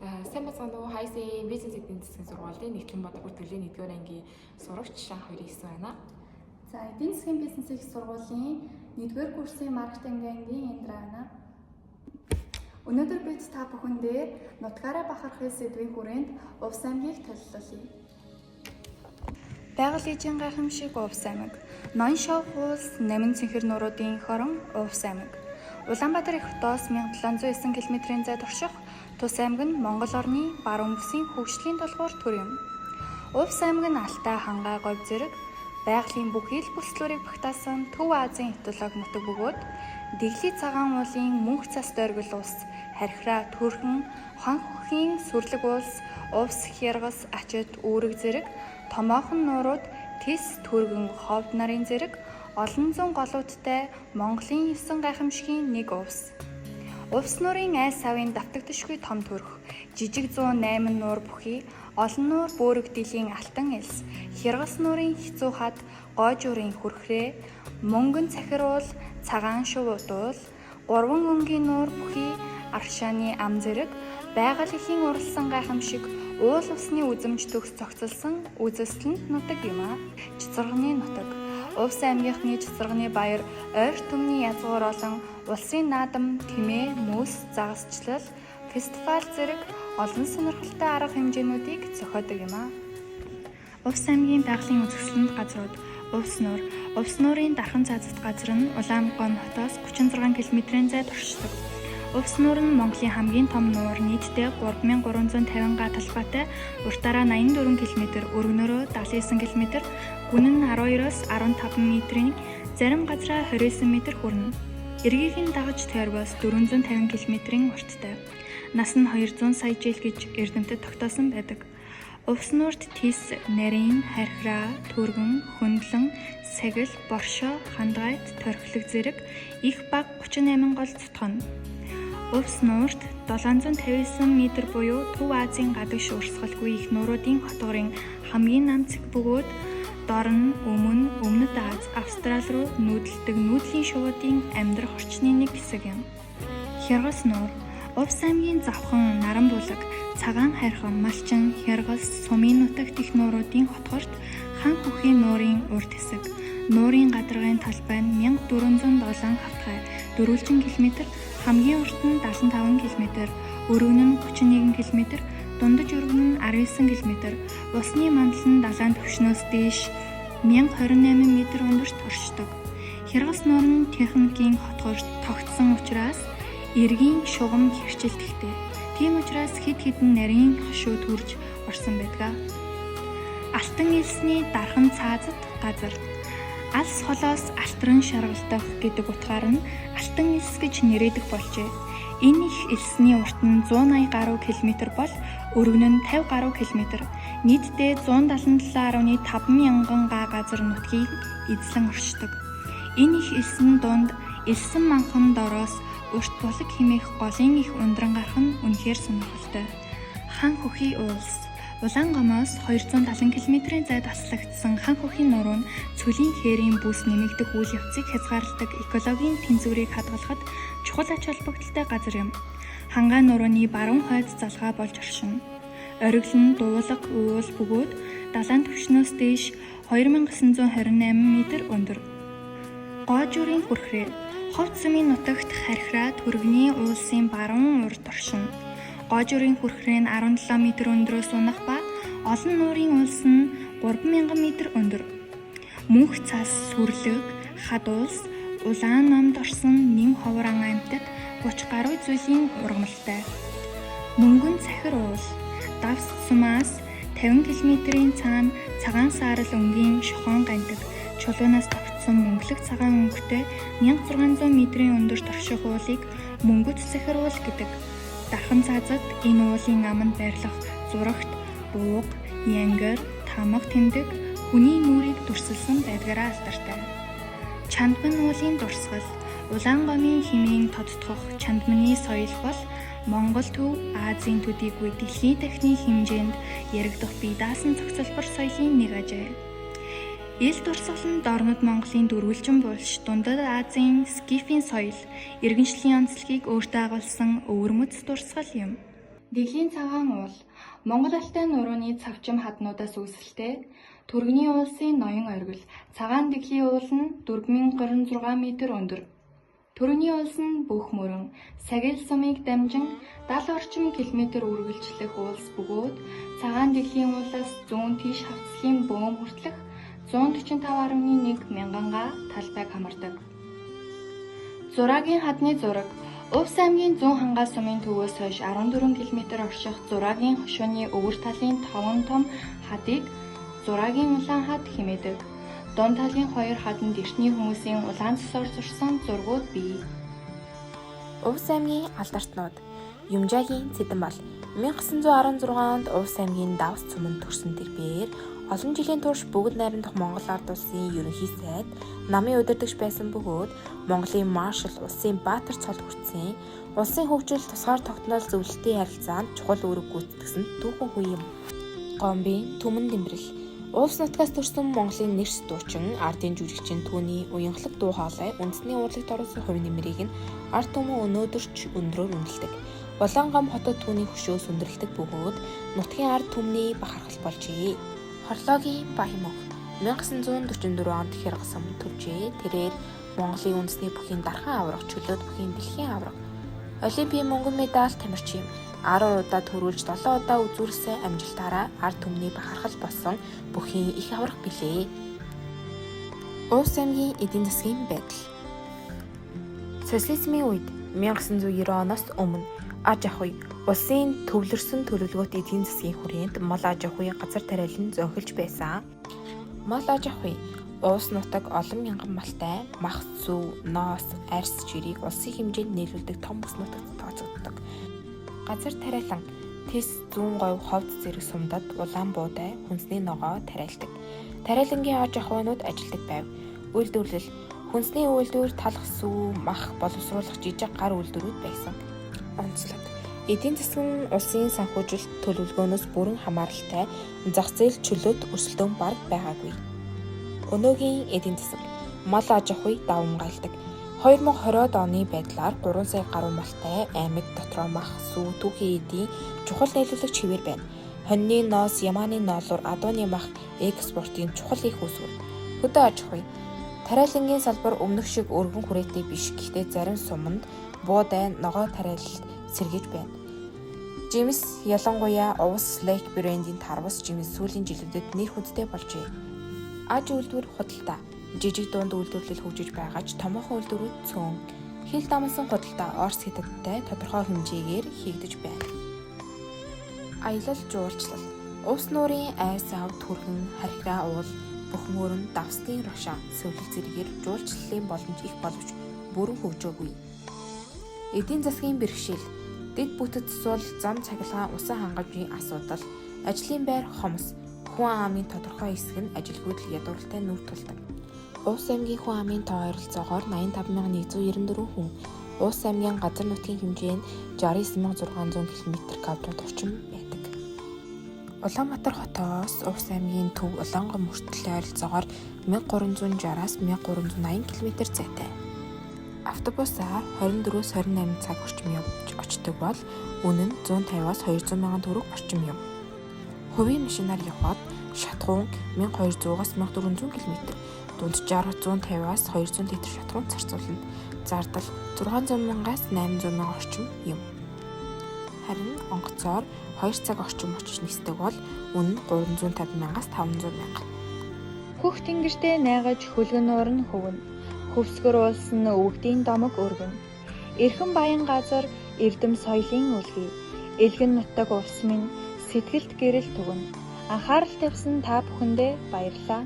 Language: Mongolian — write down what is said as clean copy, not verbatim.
Сайн бацгаана уу? Хайсын бизнес эдийн засгийн сургуулийн нэгтгэн бодог бүртгэлийн 1-р ангийн сурагч Шан 29 байна. За, эдийн засгийн бизнес их сургуулийн 1-р курсын маркетинг ангийн Индра байна. Өнөөдөр бид та бүхэндээ нутгаараа бахархах сэдвийн хүрээнд Увс аймгийг төлөвлөе. Байгаль ижийн гайхамшиг Увс аймаг, ноён шов улс Нэмэн цэнхэр нууруудын хорон Увс аймаг. Улаанбаатар их хотоос 1709 км-ийн зайд орших Тус аймаг нь Монгол орны баруун бүсийн хөгжлийн толгуур төр юм. Увс аймаг нь Алтай, Хангай, Говь зэрэг байгалийн бүх ил бүслүүрийг багтаасан Төв Азийн экологи нутаг бөгөөд Дэглий цагаан уулын мөнх цас дойргол улс, Хархираа, Төрхөн, Хон хөхийн сүрлэг улс, Увс, Хяргас, Ачид, Үүрэг зэрэг томоохон нуурууд Тис, Түргэн, Ховд нарын зэрэг олон зуун голуудтай Монголын 9 гайхамшигын нэг увс. Увс нуурын айс савын давтагдашгүй том төрх, жижиг 108 нуур бүхий, олон нуур бөөрөг дилийн алтан элс, Хяргас нуурын хэцүү хад, Гойжуурын хүрхрээ, мөнгөн цахируул, цагаан шув удуул, 3 өнгийн нуур бүхий, Аршааны ам зэрэг байгаль эхийн уралсан гайхамшиг уул усны үзэмж төгс цогцолсон үзэсгэлэнт нутаг юм а. Цэцэрганы нутаг. Увс аймгийнхны Цэцэрганы баяр ойр түмний язгуур олон улсын наадам, тэмээ, мөс, загасчлал, фестивал зэрэг олон сонирхолтой арга хэмжээнүүдийг зохиодог юм а. Увс аймгийн байгалийн үзэсгэлэнт газрууд. Увс нуур. Увс нуурын дархан цаазат газар нь Улаанбаатар хотоос 36 км-ийн зайд оршдог. Увс нуур нь Монголын хамгийн том нуур, нийтдээ 3350 га талбайтай, уртаараа 84 км, өргөнөөрөө 79 км, гүн нь 12-оос 15 м, зарим газраа 29 м хүрнэ. Эргийг нь дагаж тойргоос 450 км-ийн урттай. Нас нь 200 сая жил гэж эрдэмтэд тогтоосон байдаг. Увс нуурт Тис, Нарийн, Хархираа, Түргэн, Хөндлөн, Сагил, Боршоо, Хандгайт, Торхилог зэрэг их баг 38 гол зутгана. Увс нуурт 759 м буюу Төв Азийн гадагш урсгалгүй их нууруудын хотгорын хамгийн нам цэг бөгөөд дор нь Өмнөд Аз, Австрали руу нүүдэлдэг нүүдлийн шувуудын амьдрах орчны нэг хэсэг юм. Хяргас нуур. Увс аймгийн Завхан, Наранбулаг, Цагаан хайрхан, Малчин, Хяргас, Сумын нутагт их нууруудын хотгорт Хан хөхийн нуурын урд хэсэг. Нуурын гадаргын талбай нь 1407 хавтгай, дөрвөлжин км, хамгийн урт нь 75 км, өргөн нь 31 км, дундаж өргөн нь 19 км, усны мандал нь далайн түвшнөөс дээш 1028 м өндөрт оршдог. Хяргас нуур нь техникийн хотгорт тогтсон учраас эргийн шугам хөвчлөлттэй. Тийм учраас хэд хэдэн нарийн хошуу төрж орсон байдаг. Алтан элсний дархан цаазат газар. Алс холоос алтран шаргалдах гэдэг утгаар нь алтан элс гэж нэрийдэг болжээ. Энэ их элсний урт нь 180 гаруй км бол өргөн нь 50 гаруй км. Нийтдээ 177.5 мянган га газар нутгийг эзлэн оршдог. Энэ их элсэн дунд элсэн манхан дороос урт булаг хэмээх голын их ундран гарах нь үнэхээр сонирхолтой. Хан хөхийн улс. Улаангомоос 270 км-ийн зайд аслагдсан Хан хөхийн нуурын цөлийн хээрийн бүс нэмэгдэх үйл явцыг хязгаарладаг экологийн тэнцвэрийг хадгалахад чухал ач холбогдолтой газар юм. Хангай нуурын баруун хойд залгаа болж оршино. Оргил нь дуулга уул бөгөөд далайн түвшнөөс дээш 2928 м өндөр. Гойжуурын хүрхрээ. Ховд Сумын нутагт Хархираа, Түргэний уулсын баруун урд оршино. Гойжуурын хүрхрээ нь 17 м өндрөөс унах ба олон нуурын уулс нь 3000 м өндөр. Мөнх цас, сүрлэг, хад уулс, улаан номд орсон нэм ховрон аймтад 30 гаруй зүйлийн ургамалтай. Мөнгөн цахир уул. Давс сумаас 50 км-ийн цаана цагаан саарал өнгийн шохон гандаг, чулуунаас тавцсан мөнгөлөг цагаан өнгөтэй 1600 м-ийн өндөрт орших уулыг мөнгөд цахир уул гэдэг. Дархан цаазад энэ уулын аманд байрлах зурагт бууг, янгар, тамга тэмдэг хүний нүрийг дүрсэлсэн байдгаараа алдартай. Чандман уулын дурсгал. Улаангомын хэмээн тодтгох Чандманы соёл бол Монгол төв Азийн төдийгүй дэлхийн дахины хэмжээнд яригдах бие даасан цогцлбор соёлын нэг ажээ. Ил дурсгал нь дорнод Монголын дөрвөлжин булш Дундад Азийн скифийн соёл, иргэншлийн онцлогийг өөртөө агуулсан өвөрмөц дурсгал юм. Дэлхийн цагаан уул Монгол алтай нурууны цавчим хаднуудаас үүсэлтэй Түргэний уулсын ноён оргил цагаан дэлхийн уул нь 4036 м өндөр. Түргэний уулс нь бүх мөрөн сагил сумыг дамжин 70 орчим км үргэлжлэх уулс бөгөөд цагаан дэлхийн уулаас зүүн тийш хавцлын бөөм хүртэлх 145.1 мянган га талбайг хамардаг. Зураагийн хадны зураг Увс аймгийн зүүн хангаа сумын төвөөс хойш 14 км орших зураагийн хошууны өвөр талын 5 том хадыг зураагийн улаан хад хэмээдэг. Дунд талын 2 хаданд эртний хүмүүсийн улаан цэсээр зурсан зургууд бий. Увс аймгийн алдарт Юмжаагийн Цэдэнбал 1916 онд Увс аймгийн Давс цуманд төрсөн тэрбээр олон жилийн турш бүгд найрамдах Монгол ард улсын ерөнхий сайд намын удирдагч байсан бөгөөд Монголын маршал улсын баатар цол хүртсэн улсын хөгжил тусгаар тогтнол зөвлөлтийн харилцаанд чухал үүрэг гүйцэтгэсэн түүхэн хүн юм. Гомбын Түмэн Дэмбэрэл Увс нутгаас төрсэн Монголын нэрс дуучин ардын жүжигчин түүний уянгалаг дуу хоолой үндэсний урлагт оруулсан хувь нэмрийг нь ард түмэн өнөөдөр ч өндрөөр үнэлдэг. Улаангам хотод түүний хөшөөс өндөрлөдөг бөгөөд нутгийн ард түмний бахархал болжээ. Хорлоогийн Баямог 1944 онд Хэрэгсам төржээ. Тэрээр Монголын үндэсний бүхийн дархан аврах, чөлөөт бүхийн дэлхийн аврах, Олимпийн мөнгөн медаль тамирчин 10 удаа төрүүлж 7 удаа үзүүлсэн амжилтаараа ард түмний бахархал болсон бүхийн их аврах билээ. Увс аймгийн эдийн засгийн байдал. Социализмын үед 1990 оноос өмнө аж ахуй улсын төвлөрсөн төлөвлөгөөт эдийн засгийн хүрээнд мал аж ахуйн газар тариалан зөнхөлж байсан. Мал аж ахуй Увс нутаг олон мянган малтай мах, зүү, ноос, арьс жирийг улсын хэмжээнд нийлүүлдэг том бүс нутагт тооцогддог. Газар тариалан Тэс, зүүн говь, ховд зэрэг сумдад улаан буудай, хүнсний ногоо тариалдаг. Тариалангийн аж ахуйнууд ажилдаг байв. Үйлдвэрлэл хүнсний үйлдвэр, талах, сүү, мах боловсруулах жижиг гар үйлдвэрүүд байсан. Онцлог эдийн засаг нь улсын санхүүжилт төлөвлөгөөнөөс бүрэн хамааралтай зах зээл чөлөөт өрсөлдөөн баг байгаагүй. Өнөөгийн эдийн засаг мал аж ахуй давамгайлдаг. 2020 оны байдлаар 3 сая гаруй малтай аймаг дотроо мах, сүү, түүхий эдийн чухал нийлүүлэгч хэвээр байна. Хоньны ноос, ямааны ноолуур, адууны мах экспортын чухал их үүсвэр. Хөдөө аж ахуй тариалангийн салбар өмнөх шиг өргөн хүрээтэй биш. Гэхдээ зарим суманд буудай, ногоо тариалал сэргийж байна. Жимс ялангуяа Увс Лейк брендийн тарвас жимс сүүлийн жилүүдэд нэр хүндтэй болжээ. Аж үйлдвэр худалдаа жижиг дунд үйлдвэрлэл хөгжиж байгаа ч томоохон үйлдвэрүүд цөөн. Хил дамсан худалдаа Орос хятадтай тодорхой хэмжээгээр хийгдэж байна. Аялал жуулчлал Увс нуурын айс ав түргэн хархираа уул бүхэн өрн давсны рушаа сөвлөл зэрэгээр жуулчлалын боломж их боловч бүрэн хөгжөөгүй. Эдийн засгийн бэрхшээл дэд бүтэц сул зам цахилгаан усан хангамжийн асуудал ажлын байр хомс хүн амын тодорхой хэсэг нь ажилгүйдэл ядууралтай нүүр тулдаг. Увс аймгийн хүн амын тоо ойролцоогоор 85194 хүн. Увс аймгийн газар нутгийн хэмжээ нь 69600 км² орчим байдаг. Улаанбаатар хотоос Увс аймгийн төв Улаангом хүртэл ойролцоогоор 1360-аас 1380 км зайтай. Автобусаар 24-28 цаг орчим явж очдог бол үнэ нь 150-аас 200 мянган төгрөг орчим юм. Хувийн машинаар явхад шатхуун 1200-аас 1400 км, дунджаар 150-аас 200 литр шатхуун зарцуулна. Зардал 600 мянгаас 800 мянган орчим юм. Харин онгоцоор 2 цаг орчим очиж нисдэг бол үнэ нь 350 мянгаас 500 мянга. Хөх тэнгэртээ найгаж хөлгөн нуур нь хөвнө. Хөвсгөр уулсан өвгдийн домог өргөн. Эрхэн баян газар эрдэм соёлын үлгий. Элгэн нутаг Увс минь сэтгэлд гэрэл түгэн. Анхаарал тавьсан та бүхэндээ баярлалаа.